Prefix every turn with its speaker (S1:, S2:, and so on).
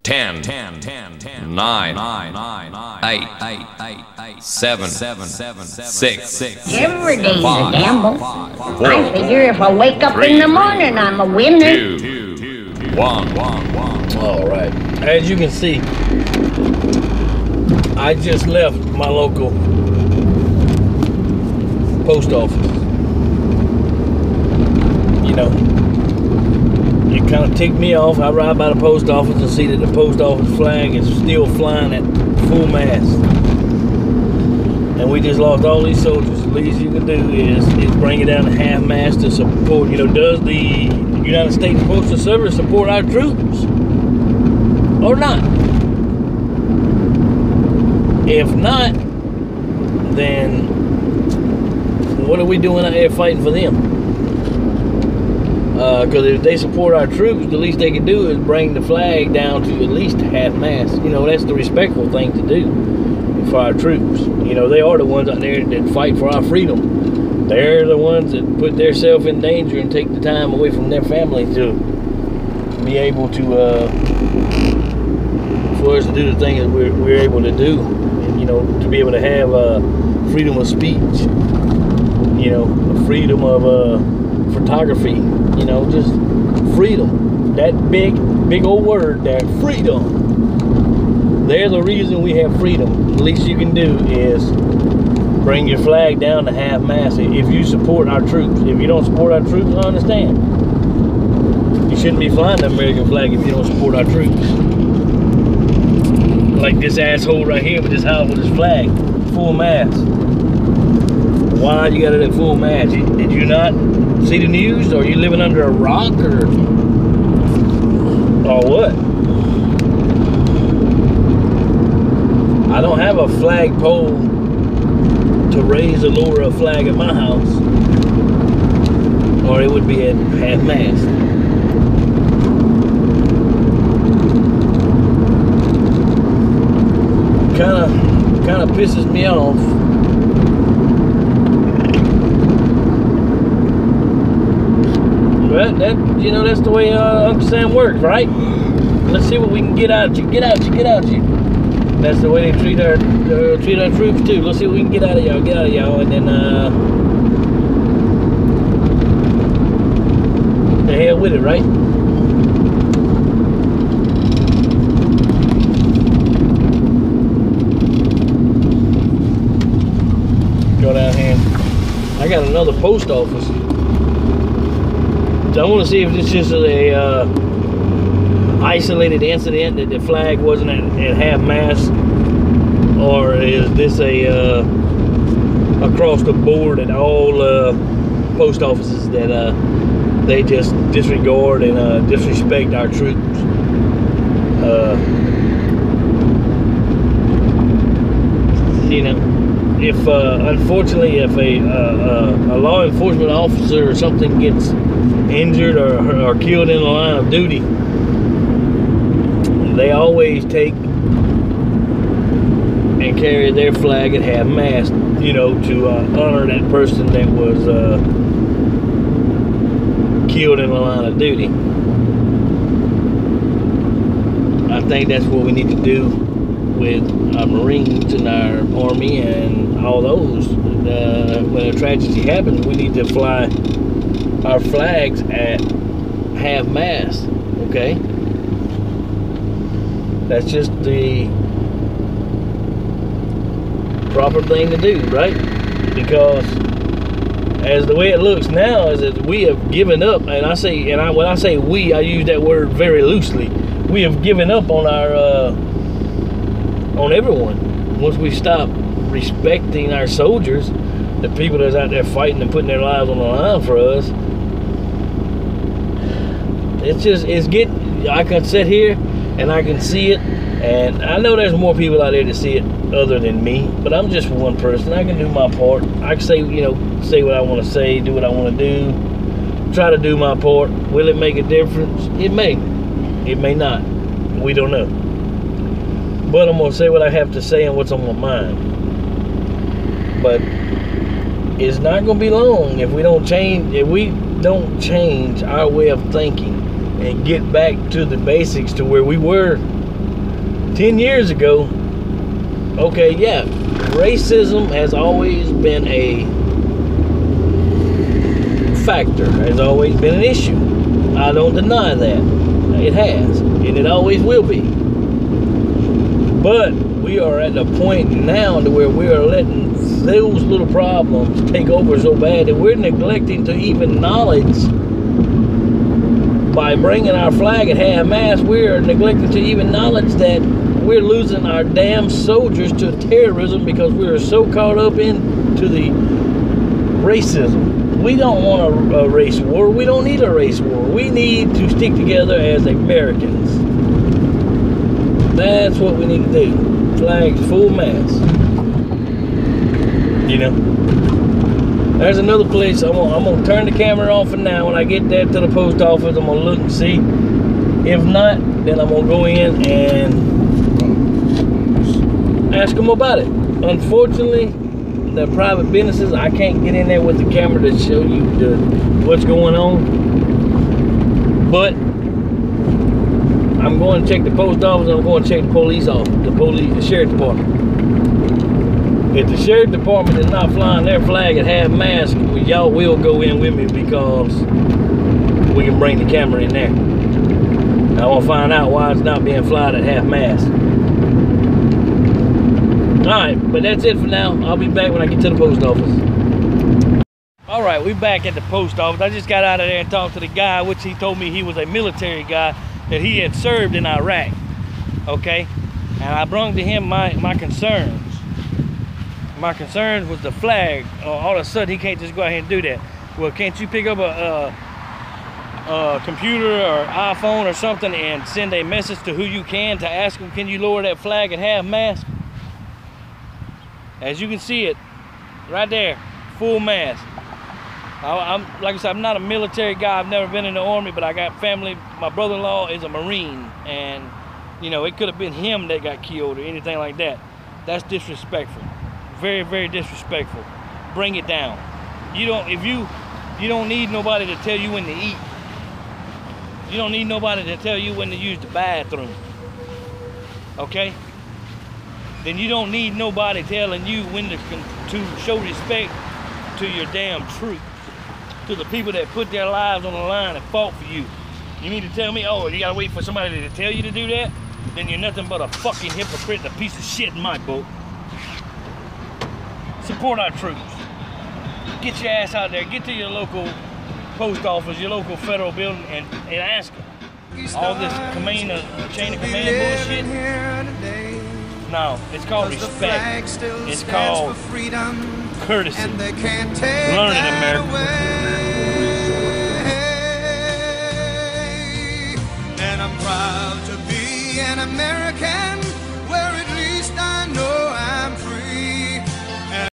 S1: 10, 9, 8, 7, 6.
S2: Every day's a
S1: 5,
S2: gamble.
S1: 4,
S2: I figure if I wake up in the morning, I'm a winner.
S1: 2, 1.
S3: All right. As you can see, I just left my local post office. You know, it kind of ticked me off. I ride by the post office and see that the post office flag is still flying at full mast. And we just lost all these soldiers. The least you can do is bring it down to half-mast to support. You know, does the United States Postal Service support our troops or not? If not, then what are we doing out there fighting for them? Because if they support our troops, the least they can do is bring the flag down to at least half-mast. You know, that's the respectful thing to do for our troops. You know, they are the ones out there that fight for our freedom. They're the ones that put themselves in danger and take the time away from their family to be able to, for us to do the things that we're able to do. And, you know, to be able to have freedom of speech. You know, freedom of photography. You know, just freedom. That big old word there, freedom. They're the reason we have freedom. The least you can do is bring your flag down to half-mast if you support our troops. If you don't support our troops, I understand. You shouldn't be flying the American flag if you don't support our troops. Like this asshole right here with this house with his flag, full mast. Why you got it at full mast? Did you not see the news? Or are you living under a rock or what? I don't have a flagpole to raise or lower a flag at my house, or it would be at half-mast. Kind of pisses me off. But you know, that's the way Uncle Sam works, right? Let's see what we can get out of you. Get out you. That's the way they treat our troops too. Let's see what we can get out of y'all. And then the hell with it, right? Go down here. I got another post office. So I want to see if this is a isolated incident that the flag wasn't at half-mast, or is this a across the board at all post offices that they just disregard and disrespect our troops. You know, if unfortunately if a law enforcement officer or something gets injured or killed in the line of duty, they always take and carry their flag at half-mast, you know, to honor that person that was killed in the line of duty. I think that's what we need to do with our Marines and our Army and all those. When a tragedy happens, we need to fly our flags at half-mast, okay? That's just the proper thing to do, right? Because as the way it looks now is that we have given up, and when I say we, I use that word very loosely. We have given up on our on everyone. Once we stop respecting our soldiers, the people that's out there fighting and putting their lives on the line for us, it's getting, I can sit here and I can see it, and I know there's more people out there to see it other than me, but I'm just one person. I can do my part. I can say, you know, say what I want to say, do what I want to do, try to do my part. Will it make a difference? It may not. We don't know. But I'm gonna say what I have to say and what's on my mind. But it's not gonna be long if we don't change our way of thinking and get back to the basics, to where we were 10 years ago, okay, yeah, racism has always been a factor, has always been an issue. I don't deny that. It has, and it always will be. But we are at the point now to where we are letting those little problems take over so bad that we're neglecting to even acknowledge. By bringing our flag at half-mast, we're neglecting to even acknowledge that we're losing our damn soldiers to terrorism because we're so caught up into the racism. We don't want a race war. We don't need a race war. We need to stick together as Americans. That's what we need to do. Flags full mast. You know. There's another place. I'm gonna turn the camera off for now. When I get there to the post office, I'm gonna look and see. If not, then I'm gonna go in and ask them about it. Unfortunately, the private businesses, I can't get in there with the camera to show you what's going on. But I'm going to check the post office. And I'm going to check the police office, the sheriff department. If the sheriff department is not flying their flag at half-mast, y'all will go in with me because we can bring the camera in there. I want to find out why it's not being flyed at half-mast. Alright, but that's it for now. I'll be back when I get to the post office. Alright, we're back at the post office. I just got out of there and talked to the guy, which he told me he was a military guy, that he had served in Iraq. Okay? And I brought to him my concerns. My concerns was the flag. All of a sudden, he can't just go ahead and do that. Well, can't you pick up a computer or iPhone or something and send a message to who you can to ask them, can you lower that flag at half-mast? As you can see it, right there, full mast. Like I said, I'm not a military guy. I've never been in the Army, but I got family. My brother-in-law is a Marine, and you know, it could have been him that got killed or anything like that. That's disrespectful. Very, very disrespectful. Bring it down. You don't need nobody to tell you when to eat. You don't need nobody to tell you when to use the bathroom. Okay? Then you don't need nobody telling you when to show respect to your damn troops, to the people that put their lives on the line and fought for you. You mean to tell me, oh, you gotta wait for somebody to tell you to do that? Then you're nothing but a fucking hypocrite and a piece of shit in my book. Support our troops. Get your ass out there. Get to your local post office, your local federal building, and ask them. All this chain of command bullshit. No, it's called respect. It's called courtesy. Learn it, America.
S4: And I'm proud to be an American.